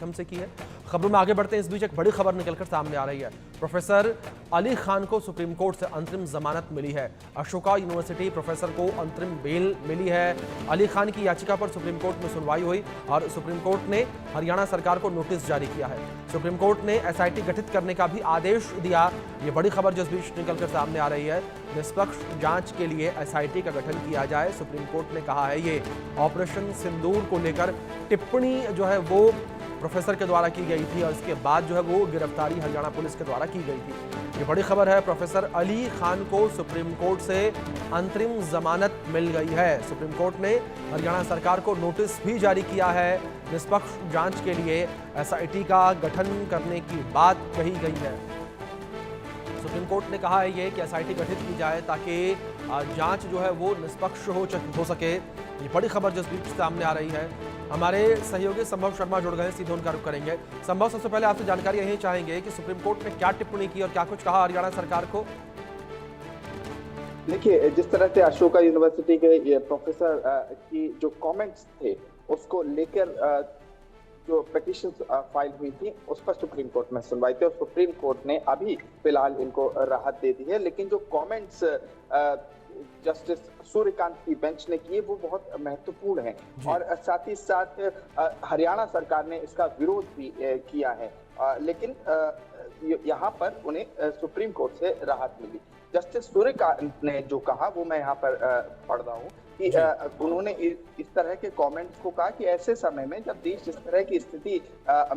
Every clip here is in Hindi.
हमसे की है। खबरों में आगे बढ़ते हैं, इस बीच एक बड़ी खबर निकलकर सामने आ रही है। प्रोफेसर अली खान को सुप्रीम कोर्ट से अंतरिम जमानत मिली है। अशोका यूनिवर्सिटी प्रोफेसर को अंतरिम बेल मिली है। अली खान की याचिका पर सुप्रीम कोर्ट में सुनवाई हुई और सुप्रीम कोर्ट ने हरियाणा सरकार को नोटिस जारी किया है। सुप्रीम कोर्ट ने एसआईटी गठित करने का भी आदेश दिया। ये बड़ी खबर जो इस बीच निकलकर सामने आ रही है। निष्पक्ष जांच के लिए एसआईटी का गठन किया जाए, सुप्रीम कोर्ट ने कहा है। ये ऑपरेशन सिंदूर को लेकर टिप्पणी जो है वो प्रोफेसर के द्वारा की गई थी और इसके बाद जो है वो गिरफ्तारी हरियाणा पुलिस के द्वारा की गई थी। ये बड़ी खबर है। प्रोफेसर अली खान को सुप्रीम कोर्ट से अंतरिम जमानत मिल गई है। सुप्रीम कोर्ट ने हरियाणा सरकार को नोटिस भी जारी किया है। निष्पक्ष जांच के लिए एसआईटी का गठन करने की बात कही गई है। सुप्रीम कोर्ट ने कहा है ये कि एसआईटी गठित की जाए ताकि जांच जो है वो निष्पक्ष हो सके। ये बड़ी खबर जो इस बीच सामने आ रही है। हमारे सहयोगी संभव शर्मा जुड़ गए, सीधे उनका रुख करेंगे। संभव, सबसे पहले आपसे जानकारी यही चाहेंगे कि सुप्रीम कोर्ट ने क्या टिप्पणी की और क्या कुछ कहा हरियाणा सरकार को। देखिए, जिस तरह से अशोका यूनिवर्सिटी के प्रोफेसर की जो कमेंट्स थे उसको लेकर जो पिटीशन फाइल हुई थी उस पर सुप्रीम कोर्ट में सुनवाई थी और सुप्रीम कोर्ट ने अभी फिलहाल इनको राहत दे दी है। लेकिन जो कमेंट्स जस्टिस सूर्यकांत की बेंच ने किए वो बहुत महत्वपूर्ण है और साथ ही साथ हरियाणा सरकार ने इसका विरोध भी किया है। लेकिन यहाँ पर उन्हें सुप्रीम कोर्ट से राहत मिली। जस्टिस सूर्यकांत ने जो कहा वो मैं यहाँ पर पढ़ रहा हूँ कि उन्होंने इस तरह के कमेंट्स को कहा कि ऐसे समय में जब देश इस तरह की स्थिति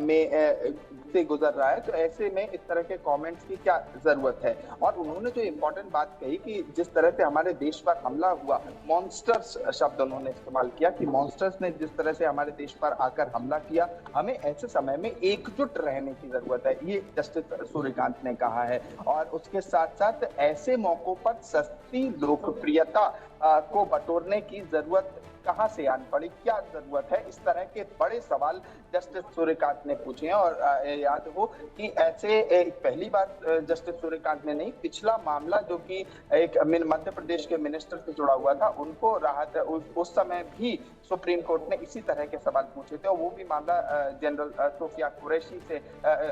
में से गुजर रहा है तो ऐसे में इस तरह के कमेंट्स की क्या जरूरत है। और उन्होंने जो इम्पोर्टेंट बात कही कि जिस तरह से हमारे देश पर हमला हुआ, मॉन्स्टर्स शब्द उन्होंने इस्तेमाल किया कि मॉन्स्टर्स ने जिस तरह से हमारे देश पर आकर हमला किया, हमें ऐसे समय में एकजुट रहने की जरूरत है, ये जस्टिस सूर्यकांत ने कहा है। और उसके साथ साथ ऐसे मौकों पर सस्ती लोकप्रियता को बटोरने की जरूरत कहां से आन पड़ी, क्या जरूरत है, इस तरह के बड़े सवाल जस्टिस सूर्यकांत ने पूछे हैं। और याद हो कि ऐसे पहली बार जस्टिस सूर्यकांत ने नहीं, पिछला मामला जो कि एक मध्य प्रदेश के मिनिस्टर से जुड़ा हुआ था उनको राहत उस समय भी सुप्रीम कोर्ट ने इसी तरह के सवाल पूछे थे और वो भी मामला जनरल सोफिया कुरैशी से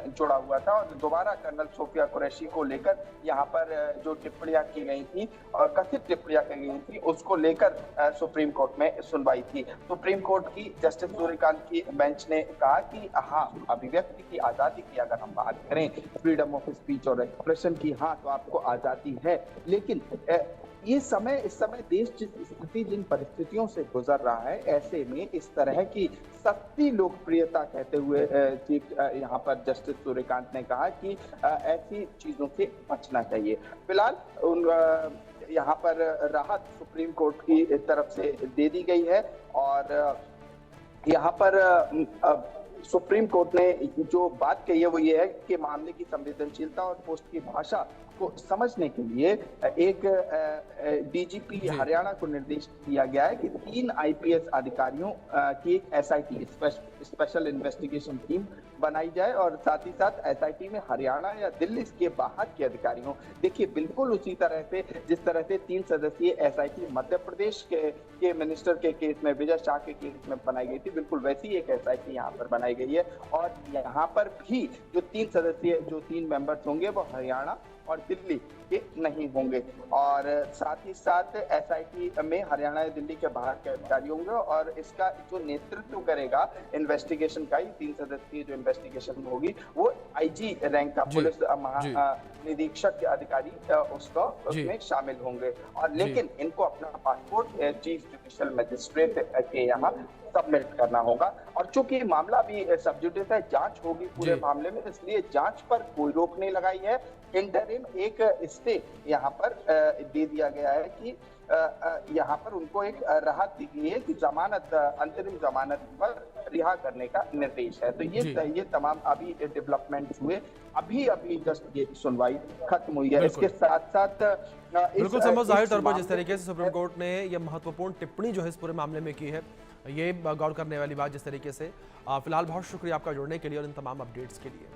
जुड़ा हुआ था। और दोबारा कर्नल सोफिया कुरैशी को लेकर यहाँ पर जो टिप्पणियां की गई थी और कथित टिप्पणियां की गई थी उसको लेकर सुप्रीम कोर्ट में सुनवाई थी। सुप्रीम कोर्ट की जस्टिस सूर्यकांत की बेंच ने कहा कि हाँ, अभिव्यक्ति की आजादी की अगर हम बात करें, फ्रीडम ऑफ स्पीच और एक्सप्रेशन की, हाँ तो आपको आजादी है, लेकिन इस समय देश जिस स्थिति जिन परिस्थितियों से गुजर रहा है ऐसे में इस तरह की सस्ती लोकप्रियता कहते हुए यहाँ पर जस्टिस सूर्यकांत ने कहा कि ऐसी चीजों से बचना चाहिए। फिलहाल यहाँ पर राहत सुप्रीम कोर्ट की तरफ से दे दी गई है और यहाँ पर सुप्रीम कोर्ट ने जो बात कही है वो ये है कि मामले की संवेदनशीलता और पोस्ट की भाषा को समझने के लिए एक डीजीपी हरियाणा को निर्देश दिया गया है कि 3 आईपीएस अधिकारियों की एक एसआईटी स्पेशल इन्वेस्टिगेशन टीम बनाई जाए और साथ ही साथ एसआईटी में हरियाणा या दिल्ली के बाहर के अधिकारियों। देखिए, बिल्कुल उसी तरह से जिस तरह से 3 सदस्यीय एसआईटी मध्य प्रदेश के मिनिस्टर के केस में, विजय शाह के केस में बनाई गई थी, बिल्कुल वैसी एक एसआईटी यहाँ पर बनाई गई है। और यहाँ पर भी जो 3 मेंबर्स होंगे वो हरियाणा और दिल्ली के नहीं होंगे और साथ ही साथ एसआईटी में हरियाणा या दिल्ली के बाहर के अधिकारी होंगे और इसका जो नेतृत्व करेगा इन्वेस्टिगेशन का, ही 3 सदस्यीय जो इन्वेस्टिगेशन होगी वो आईजी रैंक का पुलिस महानिरीक्षक के अधिकारी उसमें शामिल होंगे। और लेकिन इनको अपना पासपोर्ट चीफ जुडिशियल मजिस्ट्रेट के यहाँ सबमिट करना होगा। और चूंकि मामला भी सब जुडिस है, जांच होगी पूरे मामले में, इसलिए जांच पर कोई रोक नहीं लगाई है। इंटरिम एक स्टे यहाँ पर दे दिया गया है कि यहाँ पर उनको एक राहत दी गई है कि जमानत, अंतरिम जमानत पर रिहा करने का निर्देश है। तो ये तमाम अभी डेवलपमेंट्स हुए, अभी जस्ट ये सुनवाई खत्म हुई है। इसके साथ साथ बिल्कुल संभव, जाहिर तौर पर जिस तरीके से सुप्रीम कोर्ट ने यह महत्वपूर्ण टिप्पणी जो है इस पूरे मामले में की है, ये गौर करने वाली बात जिस तरीके से। फिलहाल बहुत शुक्रिया आपका जुड़ने के लिए और इन तमाम अपडेट्स के लिए।